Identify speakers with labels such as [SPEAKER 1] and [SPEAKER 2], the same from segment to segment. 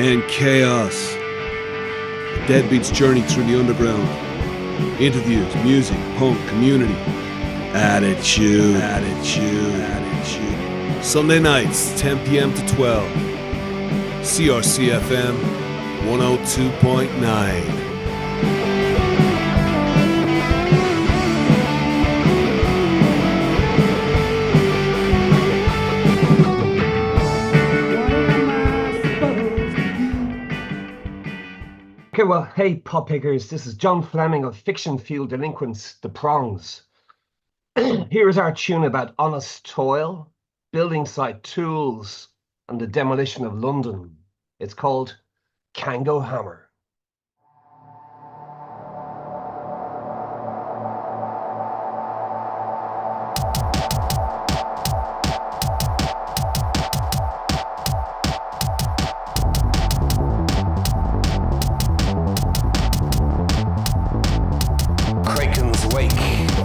[SPEAKER 1] N.Kaos, a deadbeat's journey through the underground. Interviews, music, punk, community. Attitude. Sunday nights, 10 p.m. to 12. CRCFM 102.9.
[SPEAKER 2] Okay, well, hey, pop pickers, this is John Fleming of Fiction Fueled Delinquents, the Prongs. Here is our tune about honest toil, building site tools, and the demolition of London. It's called Kango Hammer.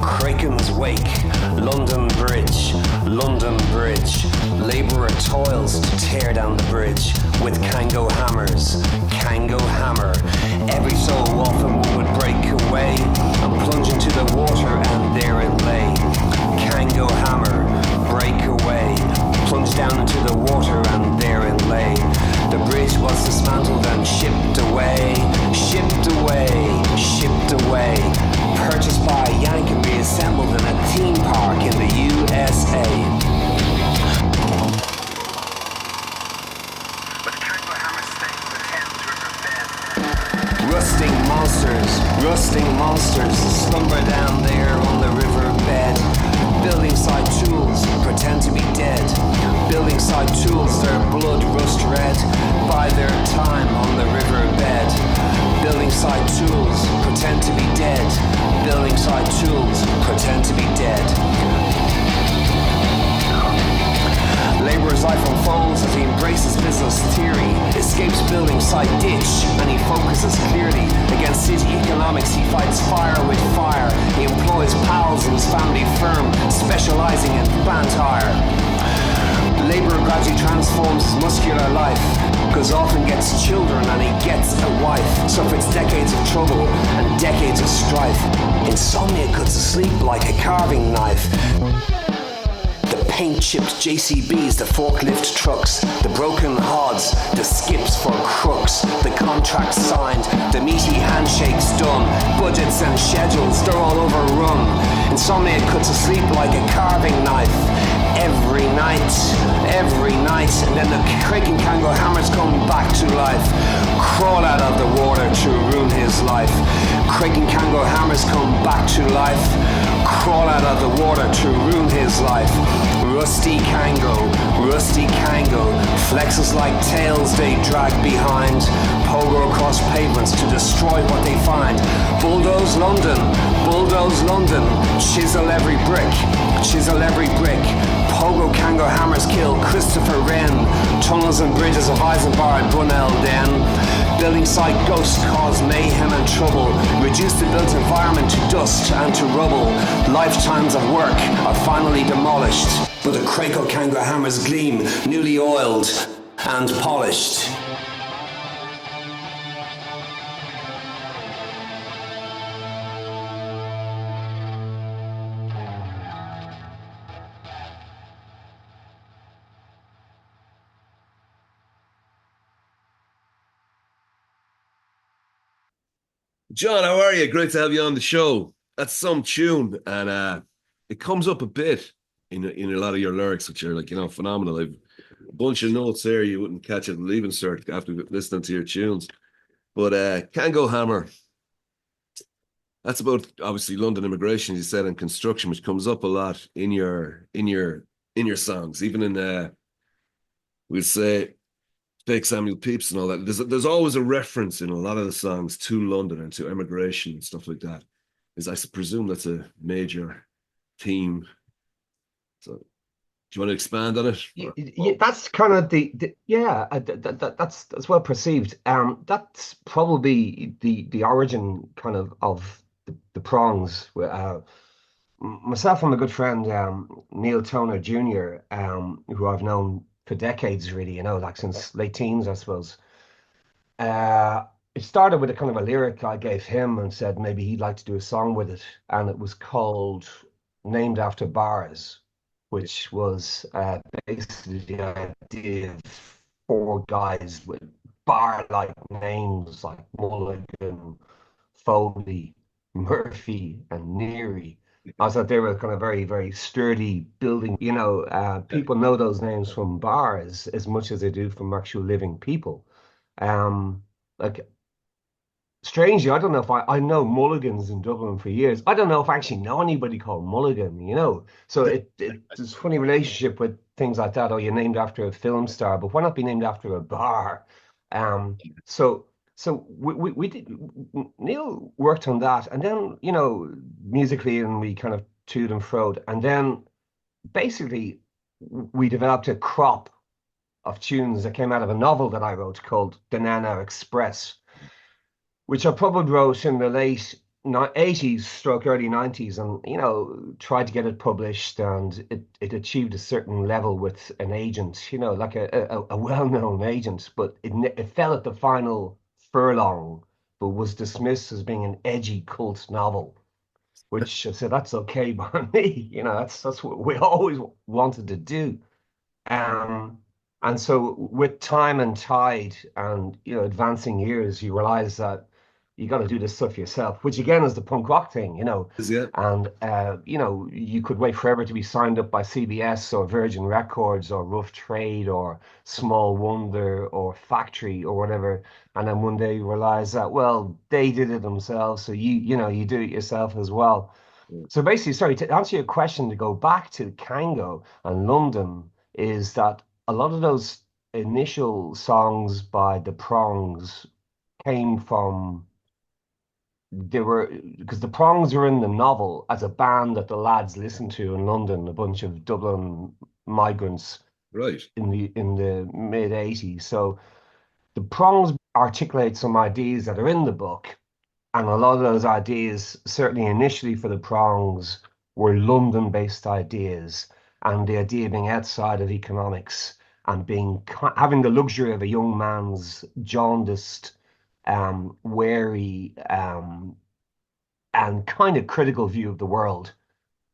[SPEAKER 3] Kraken's wake, London Bridge. Labourer toils to tear down the bridge with Kango hammers, Kango hammer. Every so often one would break away and plunge into the water, and there it lay. Kango hammer, break away, plunge down into the water, and there it lay. The bridge was dismantled and shipped away. Purchased by a Yank and reassembled in a theme park in the USA. With Kango hammer stake the Thames River bed. Rusting monsters slumber down there on the river bed. Building site tools pretend to be dead. Building site tools, their blood rust red by their time on the river bed. Building site tools pretend to be dead. Building site tools pretend to be dead. Labourer's life unfolds as he embraces business theory, escapes building site ditch, and he focuses clearly. Against city economics, he fights fire with fire. He employs pals in his family firm, specialising in plant hire. Labourer gradually transforms his muscular life, because often gets children and he gets a wife. Suffers decades of trouble and decades of strife. Insomnia cuts asleep like a carving knife. The paint-chipped JCBs, the forklift trucks, the broken hods, the skips for crooks, the contracts signed, the meaty handshakes done, budgets and schedules, they're all overrun. Insomnia cuts asleep like a carving knife. Every night, and then the Kraken Kango hammers come back to life. Crawl out of the water to ruin his life. Kraken Kango hammers come back to life. Crawl out of the water to ruin his life. Rusty Kango, flexes like tails they drag behind. Pogo across pavements to destroy what they find. Bulldoze London, chisel every brick. Pogo Kango hammers kill Christopher Wren. Tunnels and bridges of Eisenbar and Bunnell Den. Building site ghosts cause mayhem and trouble. Reduce the built environment to dust and to rubble. Lifetimes of work are finally demolished, but the Kraken Kango hammers gleam, newly oiled and polished.
[SPEAKER 1] John, how are you? Great to have you on the show. That's some tune, and it comes up a bit in a lot of your lyrics, which are phenomenal. I've a bunch of notes there you wouldn't catch at the leaving cert after listening to your tunes. But Kango Hammer, that's about obviously London immigration, as you said, and construction, which comes up a lot in your songs, even in we'd say Fake Samuel Pepys and all that. There's always a reference in a lot of the songs to London and to immigration and stuff like that. I presume that's a major theme. So, do you want to expand on it?
[SPEAKER 2] Yeah, that's kind of that's well perceived. That's probably the origin kind of the Prongs. Myself and my good friend Neil Toner Jr., who I've known for decades, really, like since late teens, I suppose. It started with a kind of a lyric I gave him and said maybe he'd like to do a song with it, and it was called "Named After Bars," which was basically the idea of four guys with bar-like names like Mulligan, Foley, Murphy, and Neary. I thought they were kind of very, very sturdy building. People know those names from bars as much as they do from actual living people. Um, like strangely, I don't know if I know Mulligans in Dublin for years. I don't know if I actually know anybody called Mulligan. So there's a funny relationship with things like that. Oh, you're named after a film star, but why not be named after a bar? Um, so we did. Neil worked on that, and then musically, and we kind of toed and froed, and then basically we developed a crop of tunes that came out of a novel that I wrote called The Nana Express, which I probably wrote in the late 80s stroke early 90s, and tried to get it published, and it achieved a certain level with an agent, like a well-known agent, but it fell at the final furlong, but was dismissed as being an edgy cult novel, which I said that's okay by me. That's what we always wanted to do. um, and so with time and tide and advancing years, you realize that you got to do this stuff yourself, which again is the punk rock thing.
[SPEAKER 1] Is it?
[SPEAKER 2] And you could wait forever to be signed up by CBS or Virgin Records or Rough Trade or Small Wonder or Factory or whatever, and then one day you realize that, well, they did it themselves, so you do it yourself as well.
[SPEAKER 1] Yeah.
[SPEAKER 2] So basically, sorry, to answer your question, to go back to Kango and London, is that a lot of those initial songs by the Prongs came from they were because the Prongs were in the novel as a band that the lads listened to in London, a bunch of Dublin migrants
[SPEAKER 1] Right.
[SPEAKER 2] in the mid 80s. So the Prongs articulate some ideas that are in the book, and a lot of those ideas, certainly initially for the Prongs, were London-based ideas, and the idea of being outside of economics and having the luxury of a young man's jaundiced, wary, and kind of critical view of the world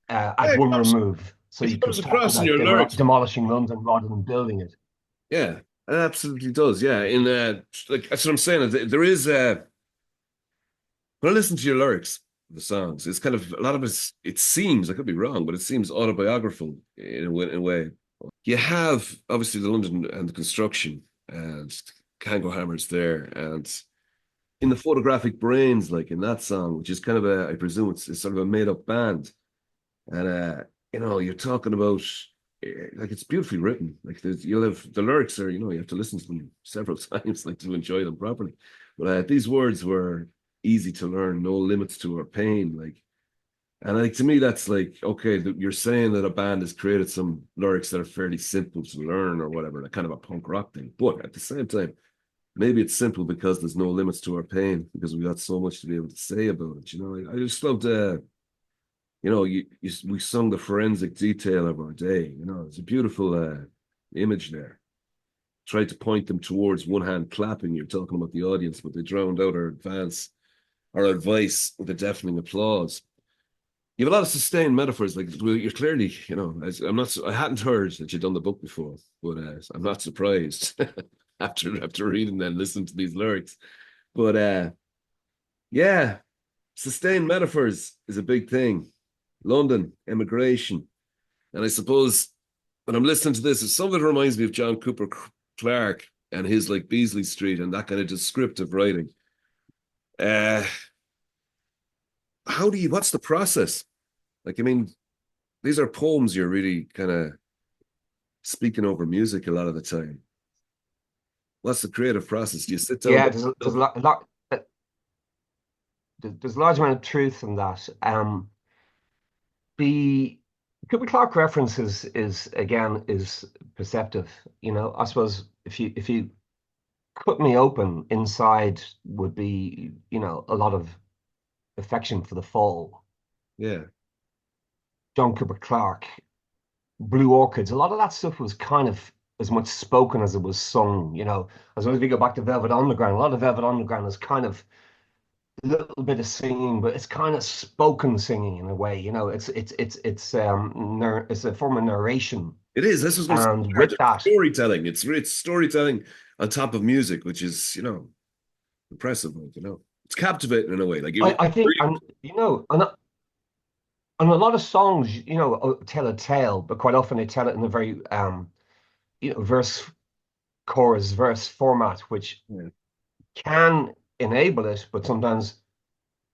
[SPEAKER 1] Yeah,
[SPEAKER 2] at one remove. So
[SPEAKER 1] it
[SPEAKER 2] you could
[SPEAKER 1] comes
[SPEAKER 2] talk
[SPEAKER 1] across in
[SPEAKER 2] about
[SPEAKER 1] your lyrics.
[SPEAKER 2] demolishing London rather than building it.
[SPEAKER 1] Yeah, it absolutely does. Yeah, in like that's what I'm saying. There is when I listen to your lyrics, the songs, it's kind of a lot of it seems, I could be wrong, but it seems autobiographical in a way. You have obviously the London and the construction and Kango Hammers there, and in the photographic brains, like in that song, which is kind of I presume it's sort of a made up band. And you're talking about like it's beautifully written. Like you'll have the lyrics are, you have to listen to them several times, like to enjoy them properly. But these words were easy to learn, no limits to our pain. Like, and like to me, that's like okay. You're saying that a band has created some lyrics that are fairly simple to learn or whatever, like kind of a punk rock thing. But at the same time, maybe it's simple because there's no limits to our pain because we got so much to be able to say about it. I just loved we sung the forensic detail of our day. It's a beautiful image there. Tried to point them towards one hand clapping. You're talking about the audience, but they drowned out our advice with a deafening applause. You have a lot of sustained metaphors. Like you're clearly, I hadn't heard that you'd done the book before, but I'm not surprised after reading and listening to these lyrics. But yeah, sustained metaphors is a big thing. London, immigration. And I suppose when I'm listening to this, some of it reminds me of John Cooper Clarke and his like Beasley Street and that kind of descriptive writing. Uh, what's the process? Like, I mean, these are poems you're really kind of speaking over music a lot of the time. What's the creative process? Do you sit down?
[SPEAKER 2] Yeah, there's a large amount of truth in that. The Cooper Clarke reference is again is perceptive. I suppose if you cut me open, inside would be a lot of affection for the fall.
[SPEAKER 1] Yeah.
[SPEAKER 2] John Cooper Clarke, Blue Orchids, a lot of that stuff was kind of as much spoken as it was sung. As long as we go back to Velvet Underground, a lot of Velvet Underground is kind of a little bit of singing, but it's kind of spoken singing in a way. It's a form of narration,
[SPEAKER 1] It is. This was going to say
[SPEAKER 2] and
[SPEAKER 1] art.
[SPEAKER 2] with
[SPEAKER 1] It's
[SPEAKER 2] that,
[SPEAKER 1] storytelling. It's storytelling on top of music, which is, impressive. It's captivating in a way. Like you,
[SPEAKER 2] I think, and a lot of songs, tell a tale, but quite often they tell it in a very verse, chorus, verse format, which
[SPEAKER 1] yeah,
[SPEAKER 2] can enable it, but sometimes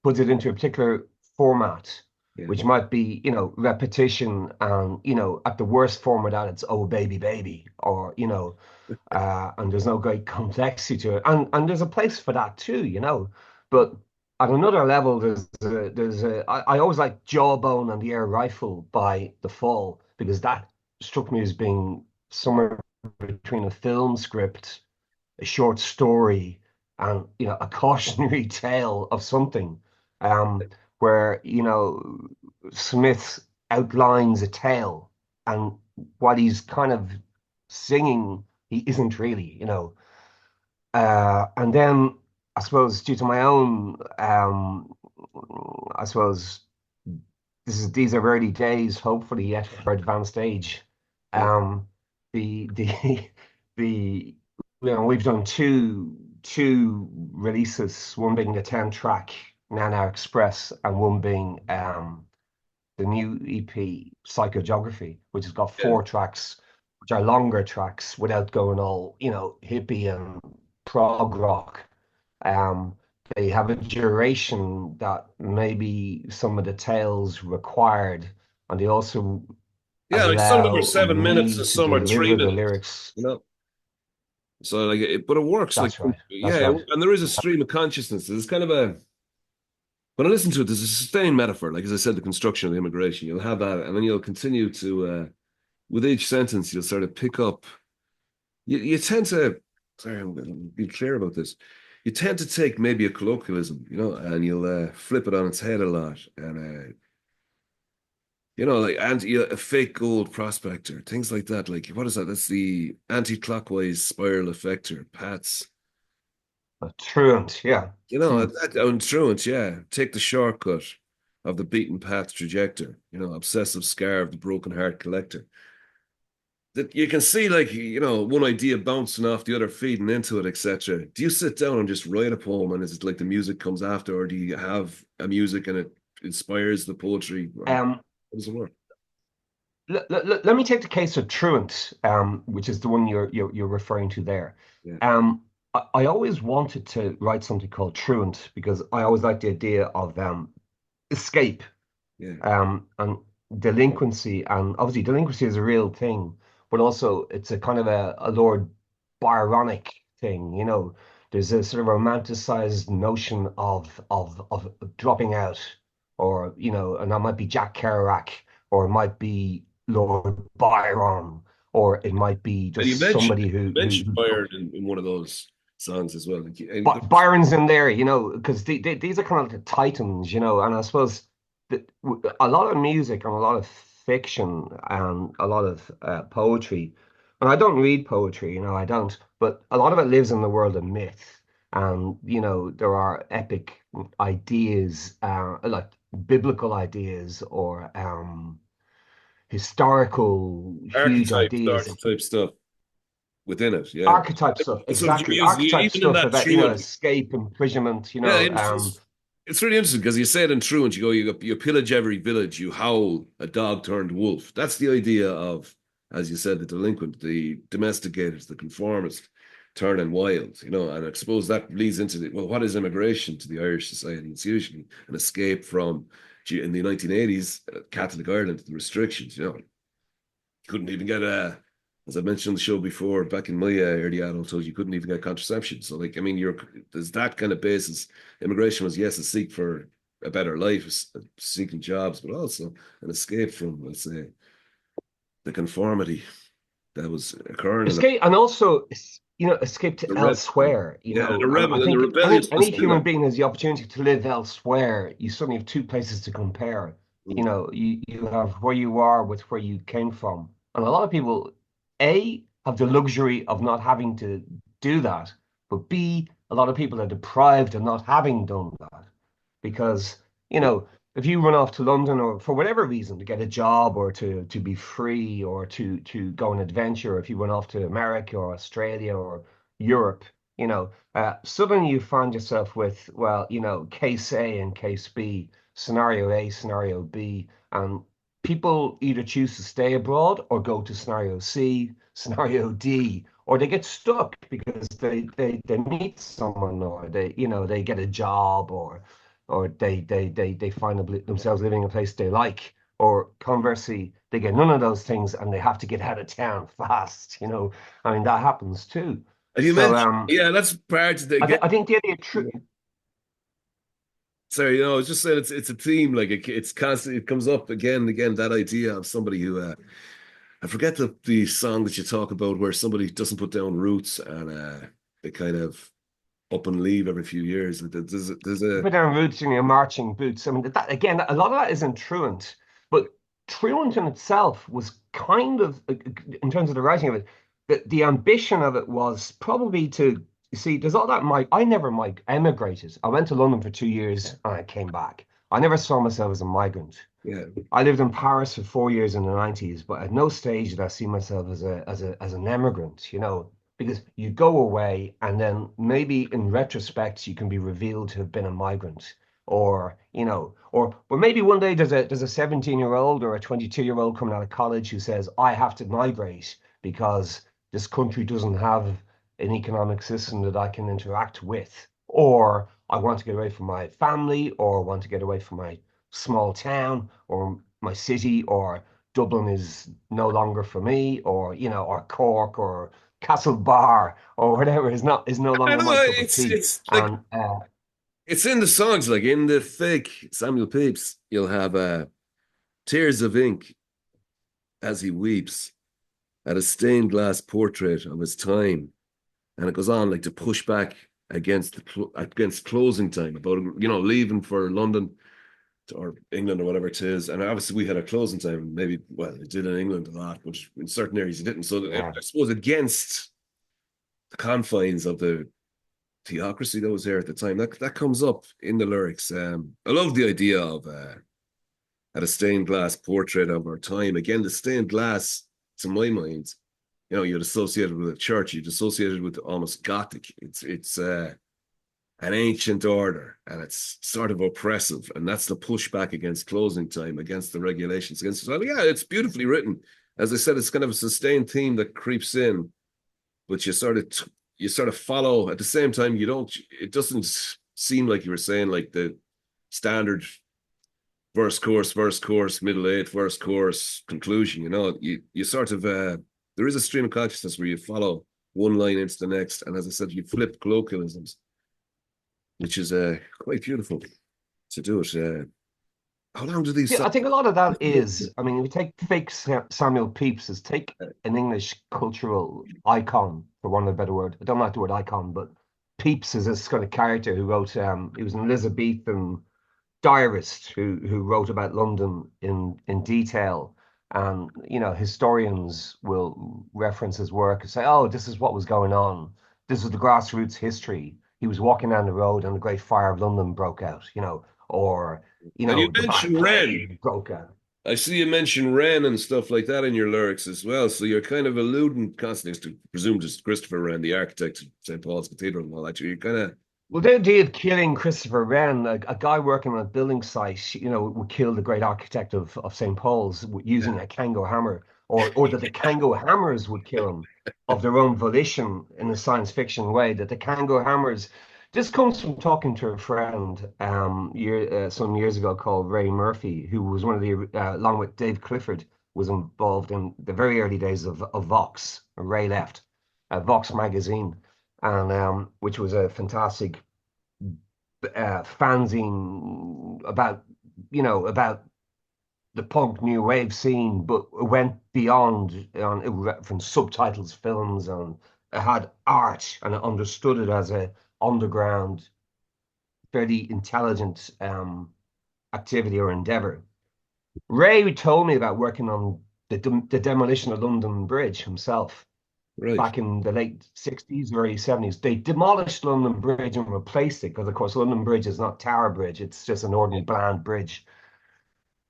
[SPEAKER 2] puts it into a particular format,
[SPEAKER 1] yeah,
[SPEAKER 2] which might be, repetition, and at the worst form of that, it's "Oh baby, baby," or and there's no great complexity to it, and there's a place for that too, But at another level, I always like Jawbone and the Air Rifle by The Fall, because that struck me as being somewhere between a film script, a short story, and a cautionary tale of something, um, where Smith outlines a tale, and while he's kind of singing, he isn't really, and then I suppose due to my own, I suppose these are early days, hopefully yet for advanced age.
[SPEAKER 1] yeah.
[SPEAKER 2] Um, the the we've done two releases, one being the 10-track Nana Express, and one being the new EP Psychogeography, which has got
[SPEAKER 1] Yeah.
[SPEAKER 2] 4 tracks, which are longer tracks without going all, hippie and prog rock. Um, they have a duration that maybe some of the tales required, and they also
[SPEAKER 1] Yeah, like some of them are
[SPEAKER 2] allow
[SPEAKER 1] 7 minutes
[SPEAKER 2] me
[SPEAKER 1] and
[SPEAKER 2] to
[SPEAKER 1] some are three
[SPEAKER 2] deliver the
[SPEAKER 1] minutes,
[SPEAKER 2] lyrics.
[SPEAKER 1] you know. So like but it works like
[SPEAKER 2] That's right. That's
[SPEAKER 1] yeah,
[SPEAKER 2] right.
[SPEAKER 1] and there is a stream of consciousness. There's kind of a when I listen to it, there's a sustained metaphor. Like as I said, the construction of the immigration, you'll have that, and then you'll continue to with each sentence, you'll sort of pick up. You tend to sorry, I'm gonna be clear about this. You tend to take maybe a colloquialism, and you'll flip it on its head a lot. And like a fake gold prospector, things like that. Like what is that? That's the anti-clockwise spiral effector, Pat's.
[SPEAKER 2] Truant, yeah. Mm.
[SPEAKER 1] That on truant, yeah. Take the shortcut of the beaten path trajector. Obsessive scar of the broken heart collector. That you can see, like one idea bouncing off the other, feeding into it, etc. Do you sit down and just write a poem, and is it like the music comes after, or do you have a music and it inspires the poetry? Or how
[SPEAKER 2] Um,
[SPEAKER 1] does it work?
[SPEAKER 2] let me take the case of Truant, which is the one you're referring to there.
[SPEAKER 1] Yeah,
[SPEAKER 2] I always wanted to write something called Truant because I always liked the idea of escape,
[SPEAKER 1] yeah.
[SPEAKER 2] and delinquency, and obviously delinquency is a real thing, but also it's a kind of a Lord Byronic thing. There's a sort of romanticized notion of dropping out, or and that might be Jack Kerouac, or it might be Lord Byron, or it might be
[SPEAKER 1] And
[SPEAKER 2] just somebody
[SPEAKER 1] you mentioned
[SPEAKER 2] who
[SPEAKER 1] Bayern in one of those songs as well. And
[SPEAKER 2] Byron's in there, because these are kind of the titans, and I suppose that a lot of music and a lot of fiction and a lot of poetry, and I don't read poetry, I don't, but a lot of it lives in the world of myth, and there are epic ideas, like biblical ideas, or historical huge ideas,
[SPEAKER 1] archetype stuff within it. Yeah.
[SPEAKER 2] archetype stuff,
[SPEAKER 1] So did
[SPEAKER 2] exactly,
[SPEAKER 1] you use
[SPEAKER 2] archetype
[SPEAKER 1] even in
[SPEAKER 2] stuff
[SPEAKER 1] that
[SPEAKER 2] about
[SPEAKER 1] truant?
[SPEAKER 2] escape, imprisonment,
[SPEAKER 1] Yeah, it's really interesting because you say it in truant. You pillage every village, you howl, a dog turned wolf. That's the idea of, as you said, the delinquent, the domesticated, the conformist, turning wild. And I suppose that leads into what is immigration to the Irish society? It's usually an escape from in the 1980s, Catholic Ireland, the restrictions. Couldn't even get as I mentioned on the show before, back in my early adulthood, you couldn't even get contraception. So, like, I mean, there's that kind of basis. Immigration was, yes, a seek for a better life, seeking jobs, but also an escape from, let's say, the conformity that was occurring in
[SPEAKER 2] escape, and also escape to
[SPEAKER 1] the red,
[SPEAKER 2] elsewhere,
[SPEAKER 1] the
[SPEAKER 2] and I
[SPEAKER 1] rebel and the
[SPEAKER 2] think any
[SPEAKER 1] rebelliousness.
[SPEAKER 2] human being has the opportunity to live elsewhere. You suddenly have two places to compare. You have where you are with where you came from, and a lot of people, have the luxury of not having to do that. But B, a lot of people are deprived of not having done that because, you know, if you run off to London or for whatever reason to get a job or to be free or to go on adventure, if you run off to America or Australia or Europe, suddenly you find yourself with, well, case A and case B, scenario A, scenario B, and people either choose to stay abroad or go to scenario C, scenario D, or they get stuck because they meet someone or they get a job or they find themselves living in a place they like, or conversely, they get none of those things and they have to get out of town fast. I mean, that happens too.
[SPEAKER 1] And you
[SPEAKER 2] So
[SPEAKER 1] mentioned, yeah, that's part of the.
[SPEAKER 2] I think the idea
[SPEAKER 1] Sorry, I was just saying it's a theme. Like it's constantly, it comes up again and again. That idea of somebody who I forget the song that you talk about where somebody doesn't put down roots and they kind of up and leave every few years. There's a
[SPEAKER 2] put down roots in your marching boots. I mean, that again, a lot of that isn't truant, but truant in itself was kind of, in terms of the writing of it, the ambition of it was probably to see. There's all that. I never emigrated. I went to London for 2 years and I came back. I never saw myself as a migrant.
[SPEAKER 1] yeah.
[SPEAKER 2] I lived in Paris for 4 years in the 90s, but at no stage did I see myself as an emigrant, because you go away and then maybe in retrospect you can be revealed to have been a migrant, or maybe one day there's a 17-year-old or a 22-year-old coming out of college who says, I have to migrate because this country doesn't have an economic system that I can interact with, or I want to get away from my family, or want to get away from my small town or my city, or Dublin is no longer for me, or Cork or Castlebar or whatever is no
[SPEAKER 1] I
[SPEAKER 2] longer
[SPEAKER 1] know
[SPEAKER 2] my cup of tea.
[SPEAKER 1] it's like
[SPEAKER 2] And
[SPEAKER 1] it's in the songs, like in the fake Samuel Pepys, you'll have tears of ink as he weeps at a stained glass portrait of his time, and it goes on like to push back against closing time about leaving for London or England or whatever it is. And obviously we had a closing time, maybe, well, it did in England a lot, but in certain areas it didn't. So
[SPEAKER 2] yeah,
[SPEAKER 1] I suppose against the confines of the theocracy that was there at the time, that comes up in the lyrics. I love the idea of at a stained glass portrait of our time. Again, the stained glass, to my mind, you'd associate it with a church, you'd associate it with almost Gothic. It's an ancient order and it's sort of oppressive, and that's the pushback against closing time, against the regulations, against yeah, it's beautifully written. As I said, it's kind of a sustained theme that creeps in, but you sort of follow at the same time. It doesn't seem like you were saying like the standard verse chorus middle eight, verse chorus conclusion. You sort of there is a stream of consciousness where you follow one line into the next, and as I said, you flip colloquialisms, which is quite beautiful to do it. How long do these?
[SPEAKER 2] yeah, I think a lot of that is, I mean, if you take fake Samuel Pepys, is take an English cultural icon, for want of a better word. I don't like the word icon, but Pepys is this kind of character who wrote, he was an Elizabethan diarist who wrote about London in detail. And, historians will reference his work and say, oh, this is what was going on. This is the grassroots history. He was walking down the road and the Great Fire of London broke out, or,
[SPEAKER 1] And you
[SPEAKER 2] the Black
[SPEAKER 1] mentioned Ren.
[SPEAKER 2] Plague broke out.
[SPEAKER 1] I see you mention Ren and stuff like that in your lyrics as well. So you're kind of alluding constantly to, presume, just Christopher Wren, the architect of St. Paul's Cathedral and all that. You're kind of.
[SPEAKER 2] Well, the idea of killing Christopher Wren, a guy working on a building site, would kill the great architect of St. Paul's using a Kango hammer, or that the Kango hammers would kill him of their own volition in a science fiction way, that the Kango hammers. This comes from talking to a friend some years ago called Ray Murphy, who was one of the, along with Dave Clifford, was involved in the very early days of Vox. Ray left Vox magazine, and which was a fantastic fanzine about the punk new wave scene, but it went beyond from subtitles films, and it had art, and it understood it as a underground, fairly intelligent activity or endeavor. Ray told me about working on the demolition of London Bridge himself,
[SPEAKER 1] Right.
[SPEAKER 2] back in the late 60s, early 70s. They demolished London Bridge and replaced it because, of course, London Bridge is not Tower Bridge. It's just an
[SPEAKER 1] Yeah.
[SPEAKER 2] ordinary bland bridge.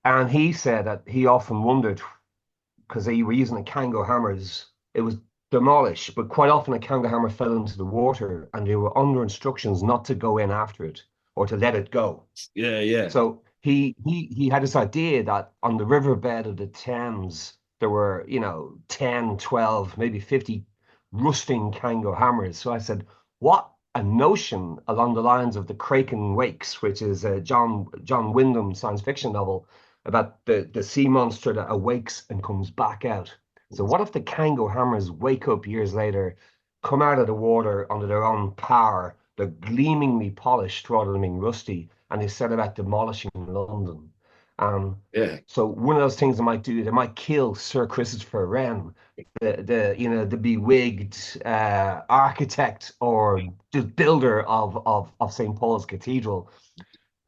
[SPEAKER 2] And he said that he often wondered because they were using the Kango hammers. It was demolished, but quite often a Kango hammer fell into the water and they were under instructions not to go in after it or to let it go.
[SPEAKER 1] Yeah. Yeah.
[SPEAKER 2] So he had this idea that on the riverbed of the Thames, there were, 10, 12, maybe 50 rusting Kango hammers. So I said, what a notion along the lines of the Kraken Wakes, which is a John Wyndham science fiction novel about the sea monster that awakes and comes back out. So what if the Kango hammers wake up years later, come out of the water under their own power, they're gleamingly polished rather than being rusty, and they set about demolishing London. Um,
[SPEAKER 1] Yeah.
[SPEAKER 2] so one of those things they might do, they might kill Sir Christopher Wren, the bewigged architect or the builder of St. Paul's Cathedral.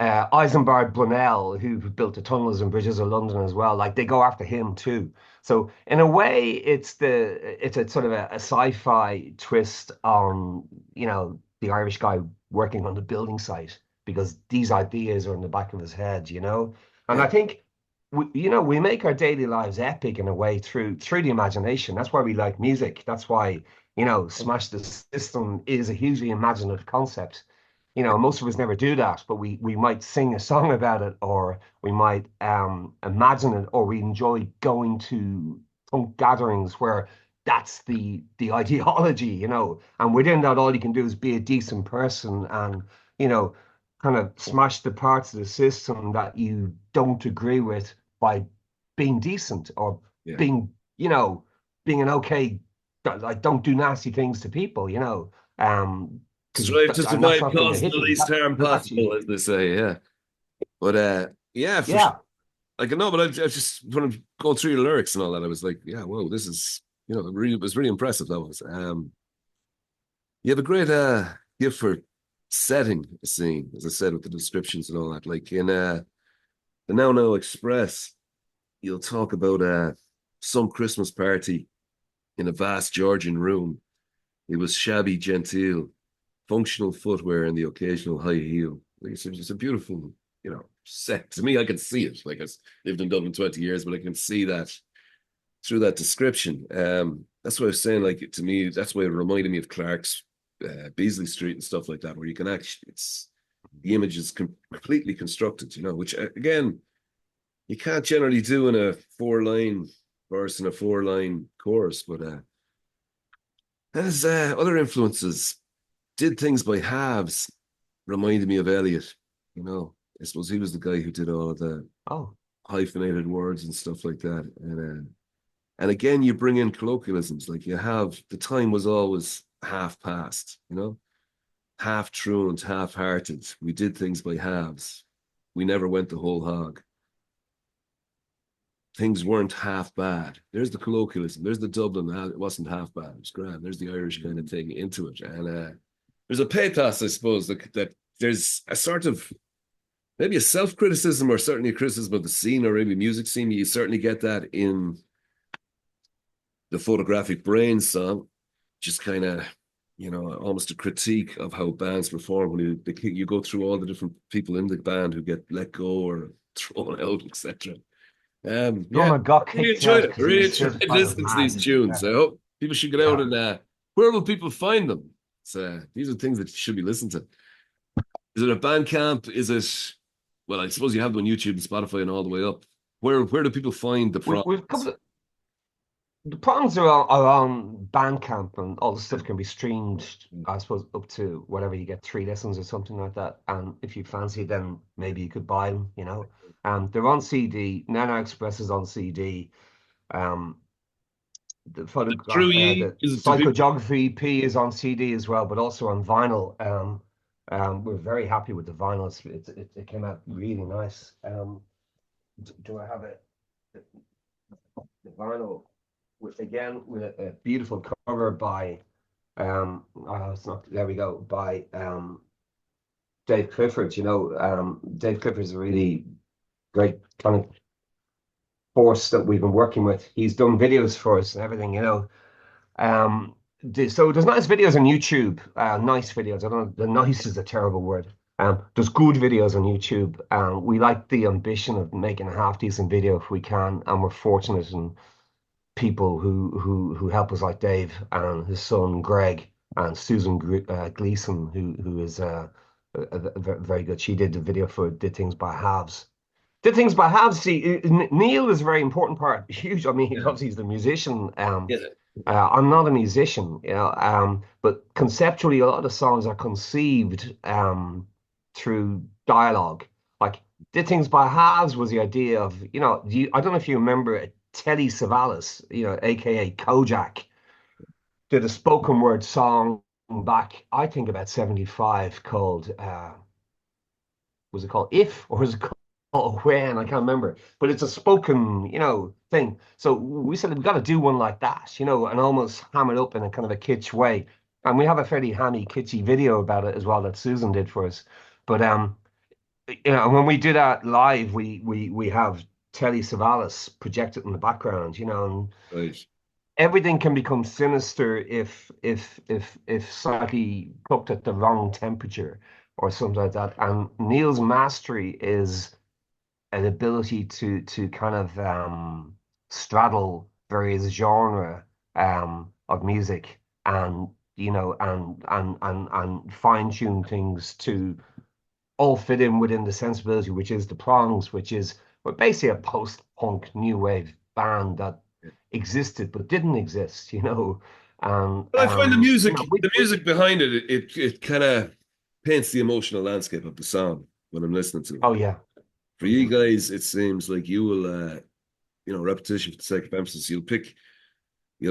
[SPEAKER 2] Isambard Brunel, who built the tunnels and bridges of London as well, like they go after him too. So in a way, it's a sort of a sci-fi twist on, the Irish guy working on the building site because these ideas are in the back of his head, And
[SPEAKER 1] Yeah.
[SPEAKER 2] I think we make our daily lives epic in a way through the imagination. That's why we like music. That's why, Smash the System is a hugely imaginative concept. Most of us never do that, but we might sing a song about it, or we might imagine it, or we enjoy going to punk gatherings where that's the ideology, and within that, all you can do is be a decent person and, you know, kind of smash the parts of the system that you don't agree with by being decent or
[SPEAKER 1] Yeah.
[SPEAKER 2] being, being an okay, like don't do nasty things to people, because
[SPEAKER 1] Strive to
[SPEAKER 2] and that's
[SPEAKER 1] survive,
[SPEAKER 2] not going to
[SPEAKER 1] cause the
[SPEAKER 2] hit them.
[SPEAKER 1] least harm
[SPEAKER 2] That's actually,
[SPEAKER 1] possible, as they say. Yeah. But yeah, for sure.
[SPEAKER 2] yeah.
[SPEAKER 1] Like no, but I just when I'm going through your lyrics and all that, I was like, yeah, whoa, this is it was really impressive. That was. You have a great gift for setting a scene, as I said with the descriptions and all that. Like in the Now Express, you'll talk about some Christmas party in a vast Georgian room. It was shabby genteel, functional footwear and the occasional high heel. Like it's a beautiful, set. To me, I can see it. Like I've lived in Dublin 20 years, but I can see that through that description. That's what I was saying. Like to me, that's why it reminded me of Clark's Beasley Street and stuff like that, where you can actually, it's the image is completely constructed, which again, you can't generally do in a 4-line verse and a 4-line chorus, but as other influences did things by halves, reminded me of Eliot. I suppose he was the guy who did all of the
[SPEAKER 2] Oh,
[SPEAKER 1] hyphenated words and stuff like that. And again, you bring in colloquialisms, like you have the time was always half past, half truant, half hearted. We did things by halves. We never went the whole hog. Things weren't half bad. There's the colloquialism. There's the Dublin. It wasn't half bad. It was grand. There's the Irish kind of thing into it. And there's a pathos, I suppose, that there's a sort of maybe a self-criticism or certainly a criticism of the scene or maybe music scene. You certainly get that in the Photographic Brain song, just kind of, almost a critique of how bands perform when you go through all the different people in the band who get let go or thrown out, etc. Yeah,
[SPEAKER 2] drummer got
[SPEAKER 1] really
[SPEAKER 2] kicked
[SPEAKER 1] enjoyed
[SPEAKER 2] out
[SPEAKER 1] it.
[SPEAKER 2] because he
[SPEAKER 1] Really
[SPEAKER 2] was
[SPEAKER 1] enjoyed
[SPEAKER 2] certified as
[SPEAKER 1] listening to these
[SPEAKER 2] mad.
[SPEAKER 1] tunes.
[SPEAKER 2] Yeah,
[SPEAKER 1] I hope people should get out
[SPEAKER 2] yeah.
[SPEAKER 1] and where will people find them? These are things that you should be listening to. Is it a Bandcamp? Is it? Well, I suppose you have them on YouTube and Spotify and all the way up. Where do people find the
[SPEAKER 2] We've a
[SPEAKER 1] products?
[SPEAKER 2] couple of the prongs are on Bandcamp, and all the stuff can be streamed, I suppose, up to whatever you get 3 listens or something like that. And if you fancy, then maybe you could buy them. They're on CD. Nana Express is on CD. Um, the
[SPEAKER 1] Through
[SPEAKER 2] photograph,
[SPEAKER 1] ye
[SPEAKER 2] the
[SPEAKER 1] is it to people?
[SPEAKER 2] Psychogeography EP is on CD as well, but also on vinyl. We're very happy with the vinyls. It came out really nice. Do I have it? The vinyl with a beautiful cover by it's not there we go by Dave Clifford. Dave Clifford is a really great kind of force that we've been working with. He's done videos for us and everything, So there's nice videos on YouTube. Nice videos. I don't know. The nice is a terrible word. There's good videos on YouTube. We like the ambition of making a half decent video if we can, and we're fortunate in people who help us, like Dave and his son Greg and Susan Gleason, who is very good. She did the video for Did Things by Halves. Did Things by Halves. See, Neil is a very important part. Huge. I mean,
[SPEAKER 1] Yeah.
[SPEAKER 2] obviously he's the musician.
[SPEAKER 1] Yeah.
[SPEAKER 2] I'm not a musician, but conceptually, a lot of the songs are conceived through dialogue. Like Did Things by Halves was the idea of, I don't know if you remember Telly Savalas, aka Kojak, did a spoken word song back, I think about 75 called was it called If or was it called When? I can't remember. But it's a spoken, thing. So we said we've got to do one like that, and almost ham it up in a kind of a kitsch way. And we have a fairly hammy, kitschy video about it as well that Susan did for us. But when we do that live, we have Telly Savalas projected in the background, and
[SPEAKER 1] Right.
[SPEAKER 2] everything can become sinister if slightly cooked at the wrong temperature or something like that. And Neil's mastery is an ability to kind of straddle various genre of music and and fine tune things to all fit in within the sensibility, which is the Prongs, which is we're basically a post-punk new wave band that existed but didn't exist, And
[SPEAKER 1] Well, I find
[SPEAKER 2] we,
[SPEAKER 1] the music behind it kind of paints the emotional landscape of the song when I'm listening to it.
[SPEAKER 2] oh yeah.
[SPEAKER 1] For you guys, it seems like you will, repetition for the sake of emphasis. You'll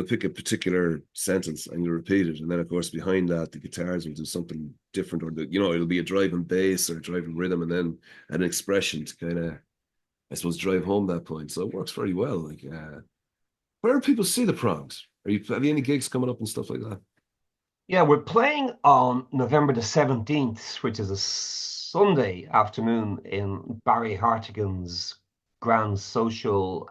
[SPEAKER 1] pick a particular sentence and you'll repeat it, and then of course behind that the guitars will do something different, or it'll be a driving bass or a driving rhythm, and then an expression to kind of, I suppose, drive home that point. So it works very well. Like, where do people see the Prongs? Have you any gigs coming up and stuff like that?
[SPEAKER 2] Yeah, we're playing on November the 17th, which is a Sunday afternoon in Barry Hartigan's Grand Social,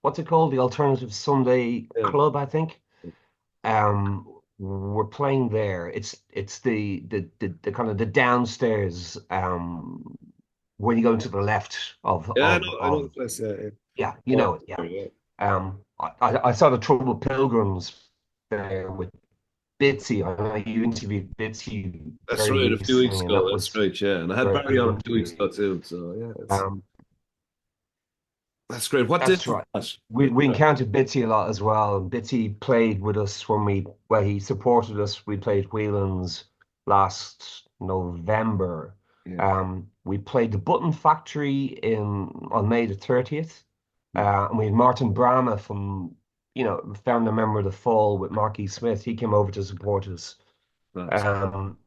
[SPEAKER 2] what's it called? The Alternative Sunday
[SPEAKER 1] Yeah.
[SPEAKER 2] Club, I think. We're playing there. It's the kind of the downstairs, when you go to the left of
[SPEAKER 1] Yeah,
[SPEAKER 2] of
[SPEAKER 1] I know the
[SPEAKER 2] of
[SPEAKER 1] place. Yeah, yeah.
[SPEAKER 2] yeah, you
[SPEAKER 1] Yeah,
[SPEAKER 2] know it, yeah. I saw the Troubled Pilgrims there with Bitsy. I know you interviewed Bitsy
[SPEAKER 1] that's
[SPEAKER 2] very
[SPEAKER 1] right. A few weeks
[SPEAKER 2] recently, and
[SPEAKER 1] ago.
[SPEAKER 2] that
[SPEAKER 1] That's
[SPEAKER 2] was
[SPEAKER 1] right. Yeah, and I
[SPEAKER 2] a
[SPEAKER 1] had
[SPEAKER 2] very
[SPEAKER 1] Barry
[SPEAKER 2] good
[SPEAKER 1] on a few weeks
[SPEAKER 2] interview.
[SPEAKER 1] ago too. So yeah,
[SPEAKER 2] Um,
[SPEAKER 1] that's great. What did
[SPEAKER 2] that's right.
[SPEAKER 1] that?
[SPEAKER 2] We encountered Bitsy a lot as well. And Bitsy played with us he supported us. We played Whelan's last November.
[SPEAKER 1] Yeah.
[SPEAKER 2] We played the Button Factory on May the 30th. And we had Martin Brama from, founder member of the Fall with Marky Smith. He came over to support us.
[SPEAKER 1] That's
[SPEAKER 2] Um,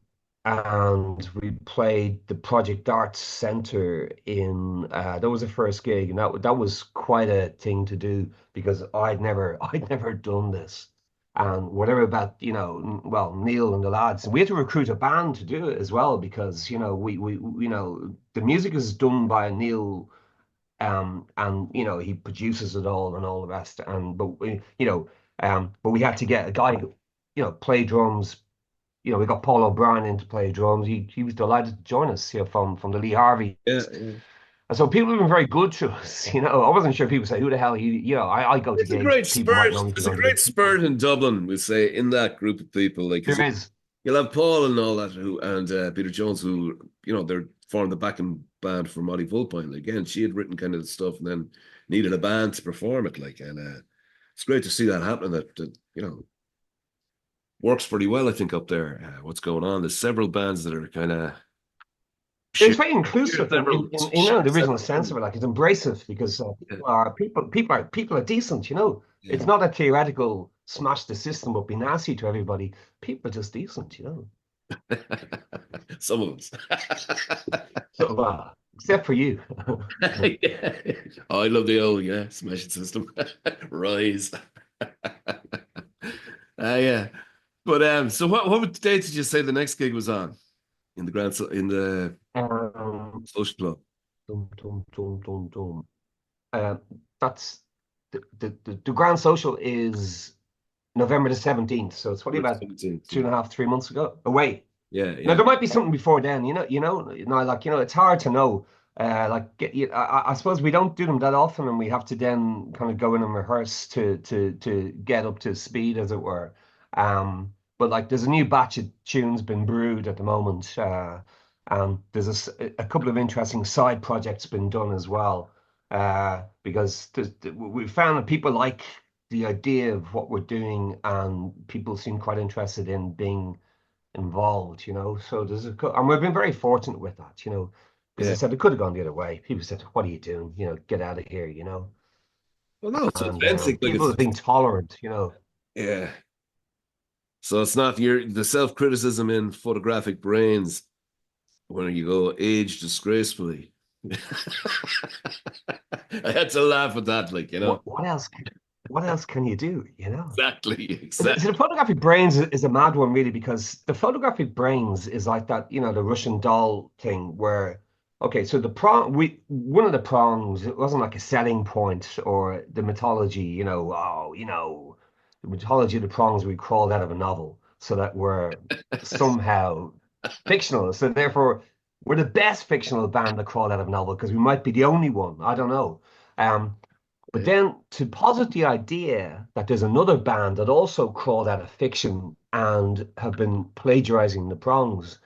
[SPEAKER 2] and we played the Project Arts Center that was the first gig, and that was quite a thing to do because I'd never done this. And whatever about, well, Neil and the lads, and we had to recruit a band to do it as well because, the music is done by Neil, and he produces it all and all the rest. But we had to get a guy, play drums. We got Paul O'Brien in to play drums. He was delighted to join us, from the Lee Harvey.
[SPEAKER 1] yeah, yeah.
[SPEAKER 2] And so people have been very good to us. I wasn't sure people say, who the hell I go to
[SPEAKER 1] It's a
[SPEAKER 2] gigs.
[SPEAKER 1] great
[SPEAKER 2] People might
[SPEAKER 1] spirit.
[SPEAKER 2] know me to
[SPEAKER 1] There's a
[SPEAKER 2] go to
[SPEAKER 1] great
[SPEAKER 2] gigs.
[SPEAKER 1] spirit in Dublin, we say, in that group of people. Like, because
[SPEAKER 2] There is.
[SPEAKER 1] you'll have Paul and all that, and Peter Jones, who they're formed the backing band for Molly Vulpine. Like, again, she had written kind of the stuff, and then needed a band to perform it. Like, and it's great to see that happening. That works pretty well, I think, up there. What's going on? There's several bands that are kind of
[SPEAKER 2] It's
[SPEAKER 1] share
[SPEAKER 2] very inclusive
[SPEAKER 1] several
[SPEAKER 2] in the original sense of it. Like it's embracive because people are decent.
[SPEAKER 1] yeah.
[SPEAKER 2] It's not a theoretical smash the system but be nasty to everybody. People are just decent.
[SPEAKER 1] Some of us.
[SPEAKER 2] So except for you.
[SPEAKER 1] Yeah. Oh, I love the old smashing system. Rise. Yeah. But so what date did you say the next gig was on in the
[SPEAKER 2] Um,
[SPEAKER 1] social club?
[SPEAKER 2] dum, dum, dum, dum, dum. Uh, that's the Grand Social is November the 17th. So it's probably about 2.5, 3 months ago. Away.
[SPEAKER 1] Yeah,
[SPEAKER 2] Now
[SPEAKER 1] yeah.
[SPEAKER 2] there might be something before then, like it's hard to know. I suppose we don't do them that often, and we have to then kind of go in and rehearse to get up to speed, as it were. But like, there's a new batch of tunes been brewed at the moment. There's a couple of interesting side projects been done as well. Because we found that people like the idea of what we're doing, and people seem quite interested in being involved, So and we've been very fortunate with that, because I
[SPEAKER 1] Yeah.
[SPEAKER 2] said it could have gone the other way. People said, "What are you doing? Get out of here."
[SPEAKER 1] Well, no, it's
[SPEAKER 2] And
[SPEAKER 1] authentic. Like
[SPEAKER 2] people
[SPEAKER 1] it's
[SPEAKER 2] have been tolerant.
[SPEAKER 1] yeah. So it's not the self-criticism in photographic brains when you go age disgracefully. I had to laugh at that, like,
[SPEAKER 2] What else? What else can you do?
[SPEAKER 1] Exactly,
[SPEAKER 2] So
[SPEAKER 1] exactly.
[SPEAKER 2] the photographic brains is a mad one, really, because the photographic brains is like that, the Russian doll thing where, okay, so one of the prongs, it wasn't like a selling point or the mythology, the mythology of the prongs we crawled out of a novel so that we're somehow fictional. So therefore, we're the best fictional band that crawled out of a novel because we might be the only one. I don't know. But
[SPEAKER 1] Yeah.
[SPEAKER 2] then to posit the idea that there's another band that also crawled out of fiction and have been plagiarizing the prongs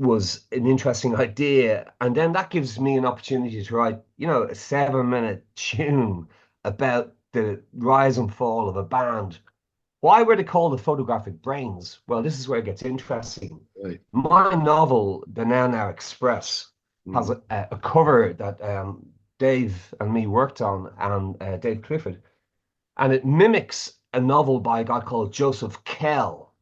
[SPEAKER 2] was an interesting idea. And then that gives me an opportunity to write, a 7-minute tune about the rise and fall of a band. Why were they called the Photographic Brains? Well, this is where it gets interesting.
[SPEAKER 1] Right.
[SPEAKER 2] My novel, The Now Express, has
[SPEAKER 1] Mm.
[SPEAKER 2] a cover that Dave and me worked on, and Dave Clifford, and it mimics a novel by a guy called Joseph Kell,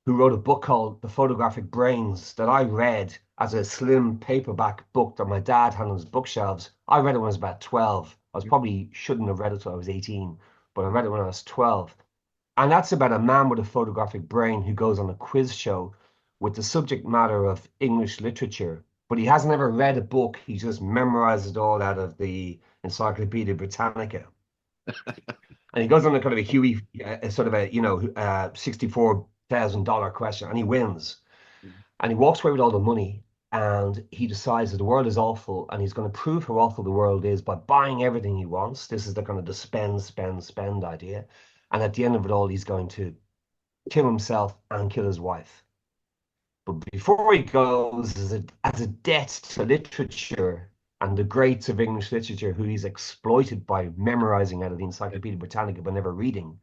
[SPEAKER 2] who wrote a book called The Photographic Brains that I read as a slim paperback book that my dad had on his bookshelves. I read it when I was about 12. I was probably shouldn't have read it till I was 18, but I read it when I was 12. And that's about a man with a photographic brain who goes on a quiz show with the subject matter of English literature, but he hasn't ever read a book. He just memorized it all out of the Encyclopedia Britannica. And he goes on a kind of a Huey, sort of a, $64,000 question, and he wins. And he walks away with all the money, and he decides that the world is awful, and he's going to prove how awful the world is by buying everything he wants. This is the kind of the spend, spend, spend idea. And at the end of it all, he's going to kill himself and kill his wife. But before he goes, as a debt to literature and the greats of English literature, who he's exploited by memorizing out of the Encyclopedia Britannica but never reading,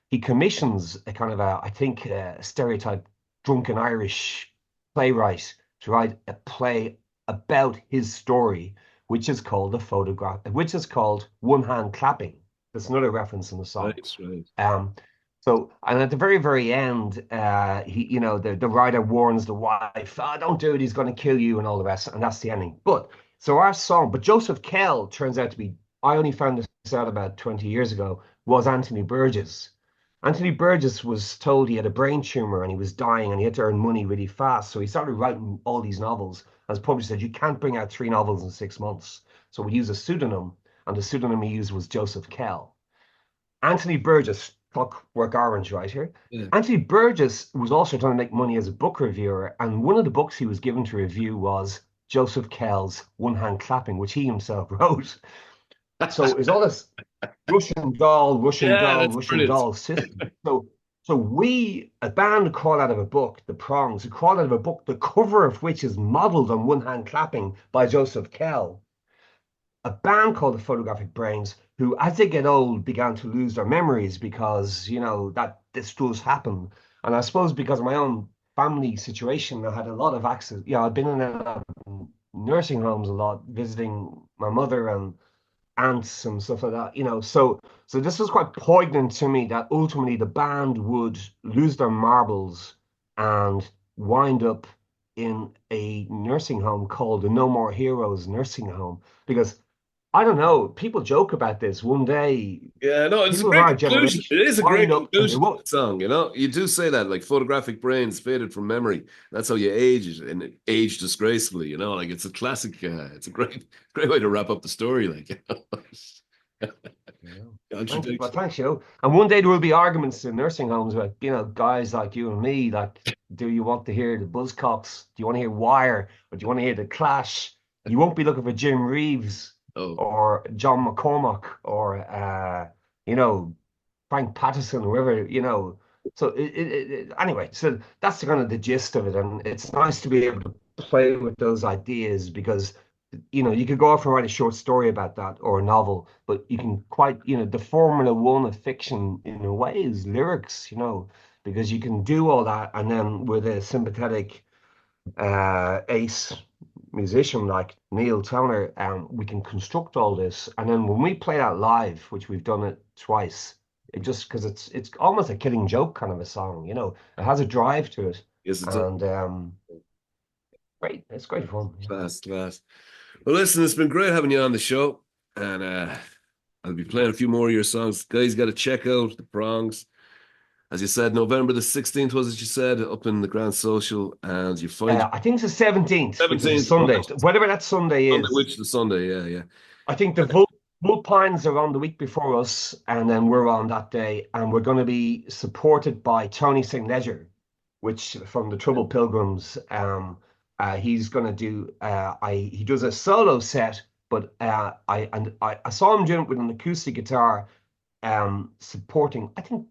[SPEAKER 2] he commissions a kind of I think, a stereotype drunken Irish playwright to write a play about his story, which is called which is called One Hand Clapping. That's another reference in the song.
[SPEAKER 1] Right, right.
[SPEAKER 2] Um, and at the very, very end, the writer warns the wife, "Oh, don't do it, he's going to kill you," and all the rest. And that's the ending. But Joseph Kell turns out to be, I only found this out about 20 years ago, was Anthony Burgess. Anthony Burgess was told he had a brain tumor and he was dying and he had to earn money really fast. So he started writing all these novels. As publisher said, you can't bring out 3 novels in 6 months. So we use a pseudonym, and the pseudonym he used was Joseph Kell. Anthony Burgess, Clockwork Orange, right here.
[SPEAKER 1] Yeah.
[SPEAKER 2] Anthony Burgess was also trying to make money as a book reviewer, and one of the books he was given to review was Joseph Kell's One Hand Clapping, which he himself wrote. So it's all this Russian doll, Russian
[SPEAKER 1] Yeah,
[SPEAKER 2] doll,
[SPEAKER 1] that's
[SPEAKER 2] Russian
[SPEAKER 1] brilliant.
[SPEAKER 2] doll system. So we, a band crawled out of a book, the Prongs, who crawled out of a book, the cover of which is modeled on One Hand Clapping by Joseph Kell. A band called the Photographic Brains, who, as they get old, began to lose their memories because, that this does happen. And I suppose because of my own family situation, I had a lot of access. I've been in nursing homes a lot, visiting my mother and aunts and stuff like that. So this was quite poignant to me that ultimately the band would lose their marbles and wind up in a nursing home called the No More Heroes nursing home, because I don't know, people joke about this. One day
[SPEAKER 1] Yeah, no, it's a
[SPEAKER 2] people of
[SPEAKER 1] great
[SPEAKER 2] our
[SPEAKER 1] conclusion.
[SPEAKER 2] generation
[SPEAKER 1] It is a great
[SPEAKER 2] wind up and they
[SPEAKER 1] conclusion to
[SPEAKER 2] won't.
[SPEAKER 1] the song, You do say that, like photographic brains faded from memory. That's how you age it, and age disgracefully, Like it's a classic, it's a great way to wrap up the story, like,
[SPEAKER 2] Yeah. Well, thanks, And one day there will be arguments in nursing homes about, guys like you and me. Like, do you want to hear the Buzzcocks? Do you want to hear Wire? Or do you want to hear the Clash? You won't be looking for Jim Reeves or John McCormack or, Frank Patterson, whoever. So anyway, so that's kind of the gist of it. And it's nice to be able to play with those ideas because you could go off and write a short story about that or a novel, but you can quite, the Formula One of fiction in a way is lyrics, because you can do all that and then with a sympathetic ace musician like Neil Towner, we can construct all this. And then when we play that live, which we've done it twice, it just because it's almost a Killing Joke kind of a song, it has a drive to it.
[SPEAKER 1] Yes, it's
[SPEAKER 2] and great, it's great fun.
[SPEAKER 1] Class. Well, listen, it's been great having you on the show, and I'll be playing a few more of your songs. Guys, got to check out the Prongs. As you said, November the 16th was it you said, up in the Grand Social, and you find
[SPEAKER 2] I think it's the 17th.
[SPEAKER 1] 17th,
[SPEAKER 2] Sunday,
[SPEAKER 1] right.
[SPEAKER 2] whatever that Sunday is.
[SPEAKER 1] Which the Sunday, yeah.
[SPEAKER 2] I think the Vulpines are on the week before us, and then we're on that day, and we're going to be supported by Tony St. Ledger, which from the Troubled Pilgrims. He's going to do. He does a solo set, but I saw him doing it with an acoustic guitar, supporting. I think.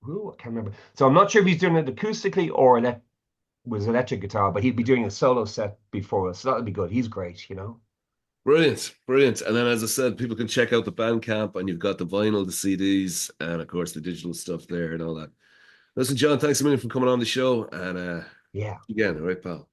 [SPEAKER 2] Ooh, I can't remember. So I'm not sure if he's doing it acoustically or was electric guitar, but he'd be doing a solo set before us. So that'll be good. He's great,
[SPEAKER 1] Brilliant. And then, as I said, people can check out the Bandcamp, and you've got the vinyl, the CDs, and of course the digital stuff there and all that. Listen, John, thanks a million for coming on the show, and
[SPEAKER 2] yeah,
[SPEAKER 1] again, all right, pal.